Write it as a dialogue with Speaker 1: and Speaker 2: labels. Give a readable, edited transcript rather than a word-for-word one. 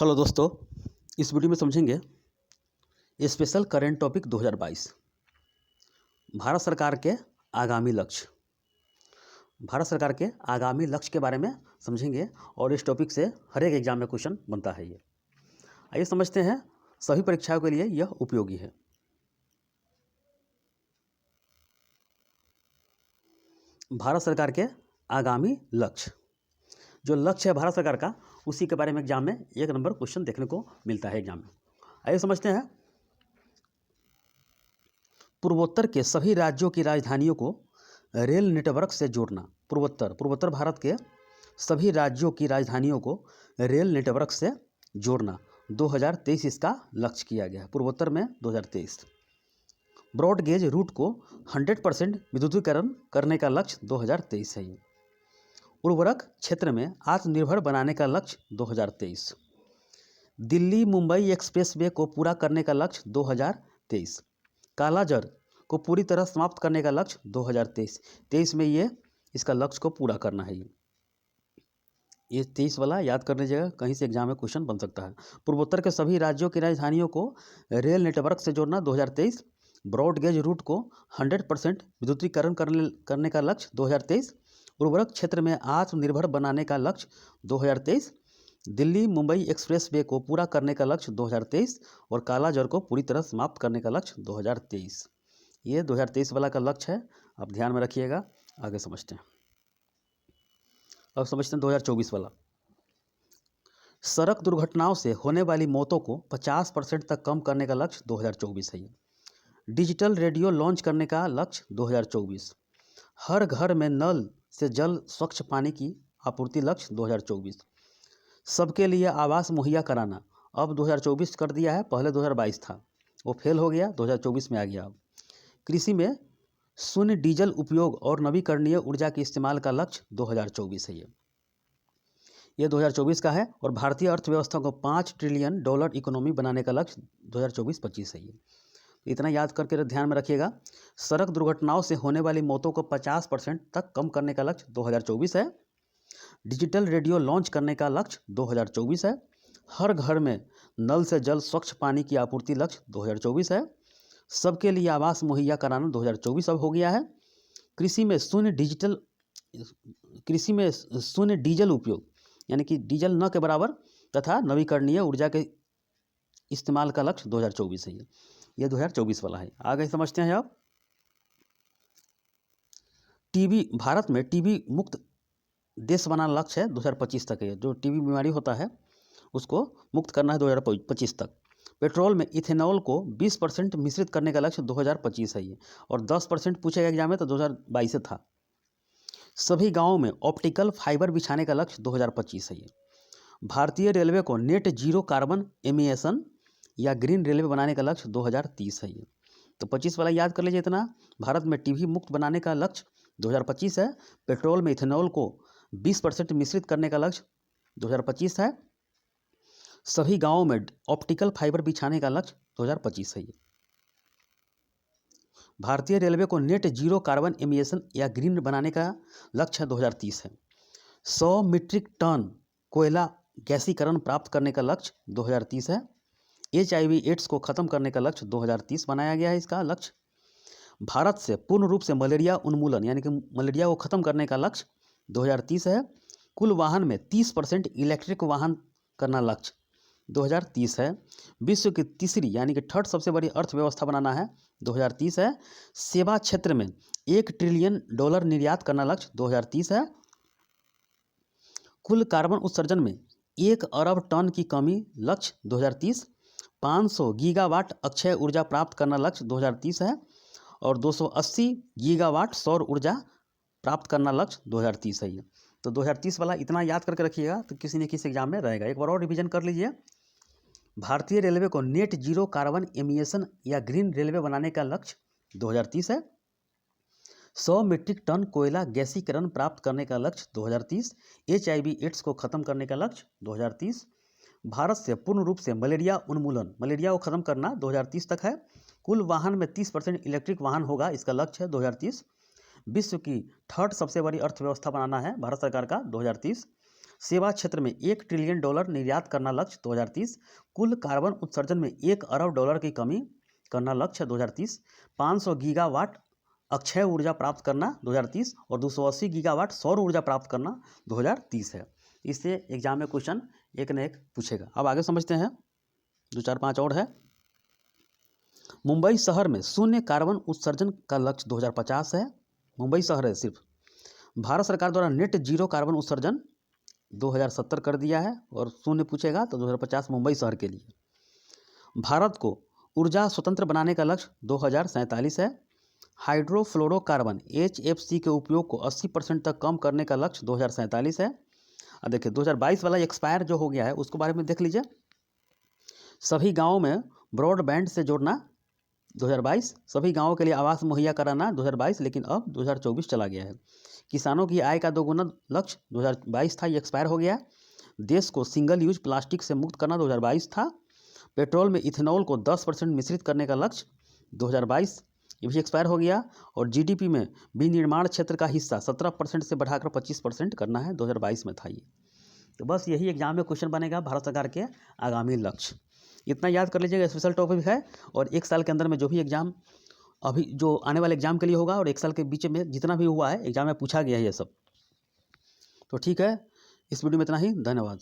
Speaker 1: Hello दोस्तों, इस video में समझेंगे स्पेशल करेंट टॉपिक 2022 भारत सरकार के आगामी लक्ष्य। भारत सरकार के आगामी लक्ष्य के बारे में समझेंगे और इस टॉपिक से हर एक एग्जाम में क्वेश्चन बनता है। ये आइए समझते हैं, सभी परीक्षाओं के लिए यह उपयोगी है। भारत सरकार के आगामी लक्ष्य, जो लक्ष्य है भारत सरकार का, उसी के बारे में एग्जाम में 1 नंबर क्वेश्चन देखने को मिलता है एग्जाम में। आइए समझते हैं। पूर्वोत्तर के सभी राज्यों की राजधानियों को रेल नेटवर्क से जोड़ना। पूर्वोत्तर भारत के सभी राज्यों की राजधानियों को रेल नेटवर्क से जोड़ना 2023 इसका लक्ष्य किया गया है। पूर्वोत्तर में 2023 ब्रॉड गेज रूट को 100% विद्युतीकरण करने का लक्ष्य 2023 है। उर्वरक क्षेत्र में आत्मनिर्भर बनाने का लक्ष्य 2023। दिल्ली मुंबई एक्सप्रेस वे को पूरा करने का लक्ष्य 2023। कालाजार को पूरी तरह समाप्त करने का लक्ष्य 2023 में ये इसका लक्ष्य को पूरा करना है। ये 23 वाला याद करने जगह कहीं से एग्जाम में क्वेश्चन बन सकता है। पूर्वोत्तर के सभी राज्यों की राजधानियों को रेल नेटवर्क से जोड़ना 2023। ब्रॉड गेज रूट को 100% विद्युतीकरण करने का लक्ष्य 2023। उर्वरक क्षेत्र में आत्मनिर्भर बनाने का लक्ष्य 2023। दिल्ली मुंबई एक्सप्रेस वे को पूरा करने का लक्ष्य 2023 और कालाजार को पूरी तरह समाप्त करने का लक्ष्य 2023। ये 2023 वाला का लक्ष्य है, आप ध्यान में रखिएगा। आगे समझते हैं। अब समझते हैं 2024 वाला। सड़क दुर्घटनाओं से होने वाली मौतों को 50% तक कम करने का लक्ष्य 2024 है। डिजिटल रेडियो लॉन्च करने का लक्ष्य 2024। हर घर में नल से जल स्वच्छ पानी की आपूर्ति लक्ष्य 2024। सबके लिए आवास मुहैया कराना अब 2024 कर दिया है, पहले 2022 था, वो फेल हो गया, 2024 में आ गया। अब कृषि में शून्य डीजल उपयोग और नवीकरणीय ऊर्जा के इस्तेमाल का लक्ष्य 2024 है। ये 2024 का है और भारतीय अर्थव्यवस्था को $5 ट्रिलियन इकोनॉमी बनाने का लक्ष्य 2024-25 है। इतना याद करके ध्यान में रखिएगा। सड़क दुर्घटनाओं से होने वाली मौतों को 50% तक कम करने का लक्ष्य 2024 है। डिजिटल रेडियो लॉन्च करने का लक्ष्य 2024 है। हर घर में नल से जल स्वच्छ पानी की आपूर्ति लक्ष्य 2024 है। सबके लिए आवास मुहैया कराना 2024 अब हो गया है। कृषि में शून्य डीजल उपयोग, यानी कि डीजल न के बराबर, तथा नवीकरणीय ऊर्जा के इस्तेमाल का लक्ष्य 2024 है। ये 2024 वाला है। आगे समझते हैं अब। टीबी, भारत में टीबी मुक्त देश बनाना लक्ष्य है 2025 तक है। जो टीबी बीमारी होता है उसको मुक्त करना है 2025 तक। पेट्रोल में इथेनॉल को 20% मिश्रित करने का लक्ष्य 2025 है। और 10% पूछेगा एग्जाम में, तो 2022 से था। सभी गांवों में ऑप्टिकल फाइबर बिछाने का लक्ष्य 2025 है। भारतीय रेलवे को नेट जीरो कार्बन एमिशन या ग्रीन रेलवे बनाने का लक्ष्य 2030 है। तो 25 वाला याद कर लीजिए इतना। भारत में टीबी मुक्त बनाने का लक्ष्य 2025 है। पेट्रोल में इथेनॉल को 20% मिश्रित करने का लक्ष्य 2025 है। सभी गांवों में ऑप्टिकल फाइबर बिछाने का लक्ष्य 2025 है। भारतीय रेलवे को नेट जीरो कार्बन एमिशन या ग्रीन बनाने का लक्ष्य 2030 है। 100 मीट्रिक टन कोयला गैसीकरण प्राप्त करने का लक्ष्य 2030 है। HIV एड्स को खत्म करने का लक्ष्य 2030 बनाया गया है इसका लक्ष्य। भारत से पूर्ण रूप से मलेरिया उन्मूलन, यानी कि मलेरिया को खत्म करने का लक्ष्य 2030 है। कुल वाहन में 30% इलेक्ट्रिक वाहन करना लक्ष्य 2030 है। विश्व की तीसरी, यानी कि थर्ड सबसे बड़ी अर्थव्यवस्था बनाना है 2030 है। सेवा क्षेत्र में $1 ट्रिलियन निर्यात करना लक्ष्य 2030 है। कुल कार्बन उत्सर्जन में 1 अरब टन की कमी लक्ष्य 2030। 500 गीगावाट अक्षय ऊर्जा प्राप्त करना लक्ष्य 2030 है। और 280 गीगावाट सौर ऊर्जा प्राप्त करना लक्ष्य 2030 है। तो 2030 वाला इतना याद करके रखिएगा, तो किसी न किसी एग्जाम में रहेगा। एक बार और रिवीजन कर लीजिए। भारतीय रेलवे को नेट जीरो कार्बन एमिशन या ग्रीन रेलवे बनाने का लक्ष्य 2030 है। 100 मीट्रिक टन कोयला गैसीकरण प्राप्त करने का लक्ष्य 2030। HIV एड्स को खत्म करने का लक्ष्य 2030। भारत से पूर्ण रूप से मलेरिया उन्मूलन, मलेरिया को खत्म करना 2030 तक है। कुल वाहन में 30% इलेक्ट्रिक वाहन होगा, इसका लक्ष्य है 2030। विश्व की थर्ड सबसे बड़ी अर्थव्यवस्था बनाना है भारत सरकार का 2030। सेवा क्षेत्र में $1 ट्रिलियन निर्यात करना लक्ष्य 2030। कुल कार्बन उत्सर्जन में $1 अरब की कमी करना लक्ष्य 2030। 500 गीगावाट अक्षय ऊर्जा प्राप्त करना 2030 और 280 गीगावाट सौर ऊर्जा प्राप्त करना 2030 है। इससे एग्जाम में क्वेश्चन एक न एक पूछेगा। अब आगे समझते हैं, 2 4 5 और है। मुंबई शहर में शून्य कार्बन उत्सर्जन का लक्ष्य 2050 है। मुंबई शहर है सिर्फ। भारत सरकार द्वारा नेट जीरो कार्बन उत्सर्जन 2070 कर दिया है और शून्य पूछेगा तो 2050 मुंबई शहर के लिए। भारत को ऊर्जा स्वतंत्र बनाने का लक्ष्य 2047 है। हाइड्रोफ्लोरोकार्बन HFC के उपयोग को 80% तक कम करने का लक्ष्य 2047 है। अब देखिए 2022 वाला एक्सपायर जो हो गया है उसके बारे में देख लीजिए। सभी गाँवों में ब्रॉडबैंड से जोड़ना 2022, सभी गाँवों के लिए आवास मुहैया कराना 2022, लेकिन अब 2024 चला गया है। किसानों की आय का दोगुना लक्ष्य 2022 था, ये एक्सपायर हो गया। देश को सिंगल यूज प्लास्टिक से मुक्त करना 2022 था। पेट्रोल में इथेनॉल को 10% मिश्रित करने का लक्ष्य 2022, ये भी एक्सपायर हो गया। और GDP में विनिर्माण क्षेत्र का हिस्सा 17% से बढ़ाकर 25% करना है, 2022 में था ये। तो बस यही एग्जाम में क्वेश्चन बनेगा भारत सरकार के आगामी लक्ष्य। इतना याद कर लीजिएगा, स्पेशल टॉपिक है और एक साल के अंदर में जो भी एग्जाम अभी जो आने वाले एग्जाम के लिए होगा और एक साल के बीच में जितना भी हुआ है एग्जाम में पूछा गया है ये सब। तो ठीक है, इस वीडियो में इतना ही, धन्यवाद।